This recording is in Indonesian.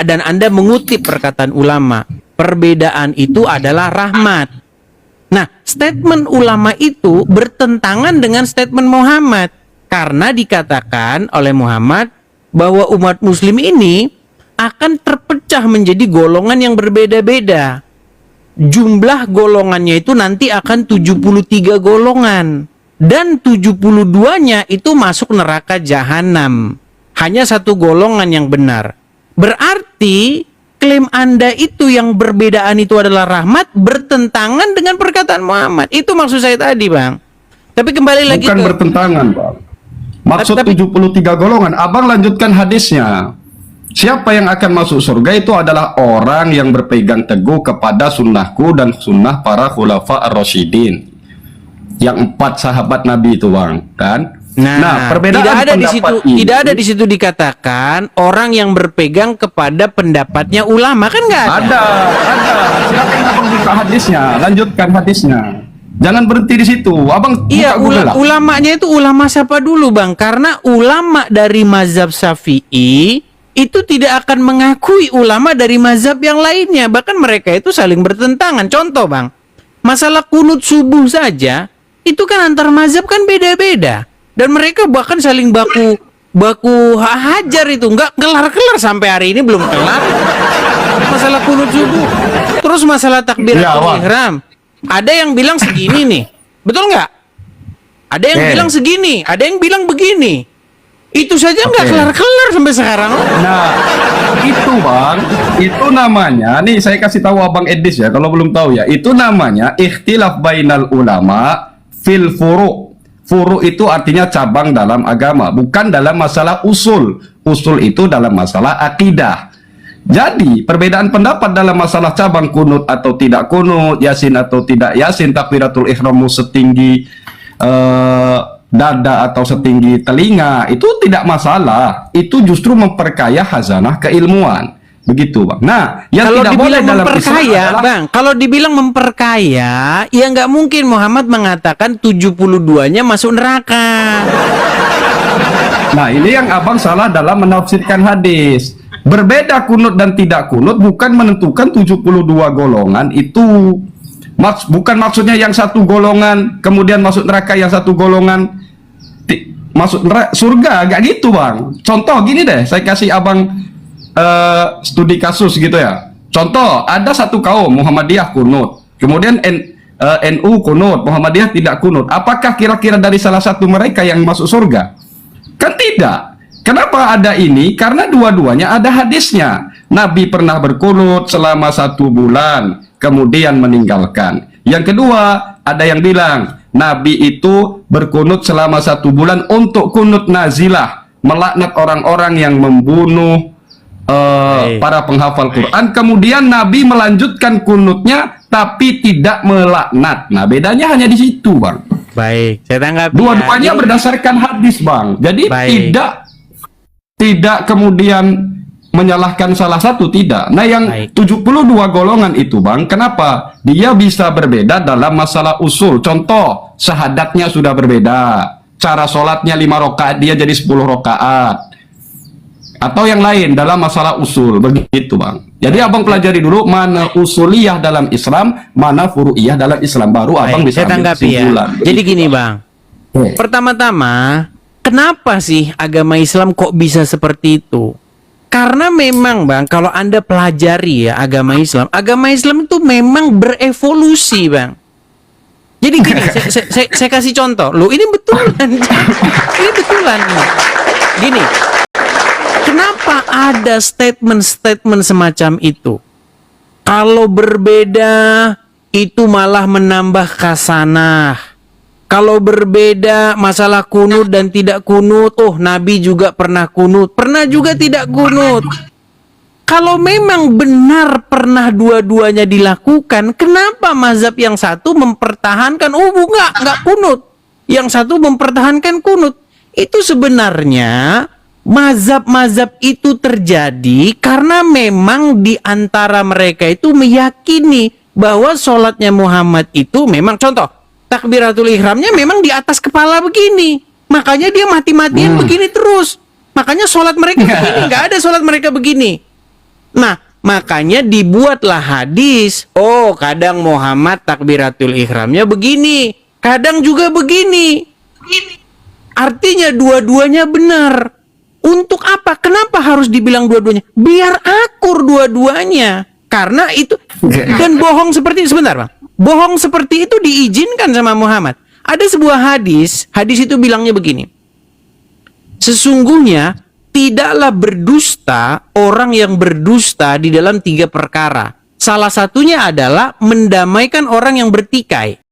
dan Anda mengutip perkataan ulama, perbedaan itu adalah rahmat. Nah, statement ulama itu bertentangan dengan statement Muhammad, karena dikatakan oleh Muhammad bahwa umat muslim ini akan terpecah menjadi golongan yang berbeda-beda. Jumlah golongannya itu nanti akan 73 golongan. Dan 72-nya itu masuk neraka jahanam. Hanya satu golongan yang benar. Berarti klaim Anda itu yang berbedaan itu adalah rahmat bertentangan dengan perkataan Muhammad. Itu maksud saya tadi, Bang. Tapi kembali lagi bukan bertentangan, Bang. Maksud 73 golongan. Abang lanjutkan hadisnya. Siapa yang akan masuk surga itu adalah orang yang berpegang teguh kepada sunnahku dan sunnah para khulafa ar-rasyidin. Yang 4 sahabat Nabi itu, Bang, kan? Nah, perbedaan tidak ada di situ, ini, tidak ada di situ dikatakan orang yang berpegang kepada pendapatnya ulama, kan nggak ada? Ada. Silakan Abang buka hadisnya, lanjutkan hadisnya. Jangan berhenti di situ. Abang Iya, buka ulamanya itu ulama siapa dulu, Bang? Karena ulama dari mazhab Syafi'i itu tidak akan mengakui ulama dari mazhab yang lainnya. Bahkan mereka itu saling bertentangan. Contoh, Bang, masalah kunut subuh saja itu kan antar mazhab kan beda-beda, dan mereka bahkan saling baku hajar itu, nggak kelar-kelar sampai hari ini belum kelar masalah kunut subuh. Terus masalah takbiratul ihram, ada yang bilang segini nih, betul nggak? Ada yang bilang segini, ada yang bilang begini. Itu saja nggak kelar-kelar sampai sekarang. Nah, itu, Bang, itu namanya, nih saya kasih tahu Abang Edis ya, kalau belum tahu ya, itu namanya ikhtilaf bainal ulama fil furu'. Furu' itu artinya cabang dalam agama, bukan dalam masalah usul. Usul itu dalam masalah akidah. Jadi, perbedaan pendapat dalam masalah cabang kunut atau tidak kunut, yasin atau tidak yasin, takbiratul ihramu setinggi dada atau setinggi telinga, itu tidak masalah. Itu justru memperkaya khazanah keilmuan. Begitu, Bang. Nah, yang kalau tidak boleh dalam memperkaya, Islam adalah, Bang, kalau dibilang memperkaya, ya nggak mungkin Muhammad mengatakan 72-nya masuk neraka. nah, ini yang Abang salah dalam menafsirkan hadis. Berbeda kunut dan tidak kunut bukan menentukan 72 golongan itu. Bukan maksudnya yang satu golongan kemudian masuk neraka, yang satu golongan masuk neraka, surga, agak gitu, Bang. Contoh gini deh, saya kasih Abang studi kasus gitu ya. Contoh, ada satu kaum Muhammadiyah kunut, kemudian NU kunut, Muhammadiyah tidak kunut. Apakah kira-kira dari salah satu mereka yang masuk surga? Kan tidak. Kenapa ada ini? Karena dua-duanya ada hadisnya. Nabi pernah berkunut selama 1 bulan, kemudian meninggalkan. Yang kedua, ada yang bilang Nabi itu berkunut selama 1 bulan untuk kunut nazilah, melaknat orang-orang yang membunuh para penghafal Quran. Kemudian Nabi melanjutkan kunutnya tapi tidak melaknat. Nah, bedanya hanya di situ, Bang. Baik, saya tanggapi. Dua-duanya berdasarkan hadis, Bang. Jadi tidak kemudian menyalahkan salah satu, tidak. Nah, yang 72 golongan itu, Bang, kenapa? Dia bisa berbeda dalam masalah usul. Contoh, syahadatnya sudah berbeda. Cara sholatnya 5 rakaat, dia jadi 10 rakaat. Atau yang lain dalam masalah usul, begitu, Bang. Jadi Abang pelajari dulu mana usuliyah dalam Islam, mana furu'iyah dalam Islam, baru Abang bisa saya tanggapi ya. Jadi gini, Bang. Pertama-tama, kenapa sih agama Islam kok bisa seperti itu? Karena memang, Bang, kalau Anda pelajari ya agama Islam itu memang berevolusi, Bang. Jadi gini, saya kasih contoh. Loh, ini betulan. Ini betulan. Gini, kenapa ada statement-statement semacam itu? Kalau berbeda, itu malah menambah kasanah. Kalau berbeda masalah kunut dan tidak kunut, oh Nabi juga pernah kunut, pernah juga tidak kunut. Kalau memang benar pernah dua-duanya dilakukan, kenapa mazhab yang satu mempertahankan, oh enggak kunut, yang satu mempertahankan kunut? Itu sebenarnya mazhab-mazhab itu terjadi karena memang di antara mereka itu meyakini bahwa sholatnya Muhammad itu memang, contoh, takbiratul ihramnya memang di atas kepala begini, makanya dia mati-matian begini terus, makanya sholat mereka begini, nggak ada sholat mereka begini. Nah, makanya dibuatlah hadis. Oh, kadang Muhammad takbiratul ihramnya begini, kadang juga begini. Artinya dua-duanya benar. Untuk apa? Kenapa harus dibilang dua-duanya? Biar akur dua-duanya. Karena itu, dan bohong seperti, sebentar Bang. Bohong seperti itu diizinkan sama Muhammad. Ada sebuah hadis itu bilangnya begini. Sesungguhnya tidaklah berdusta orang yang berdusta di dalam 3 perkara. Salah satunya adalah mendamaikan orang yang bertikai.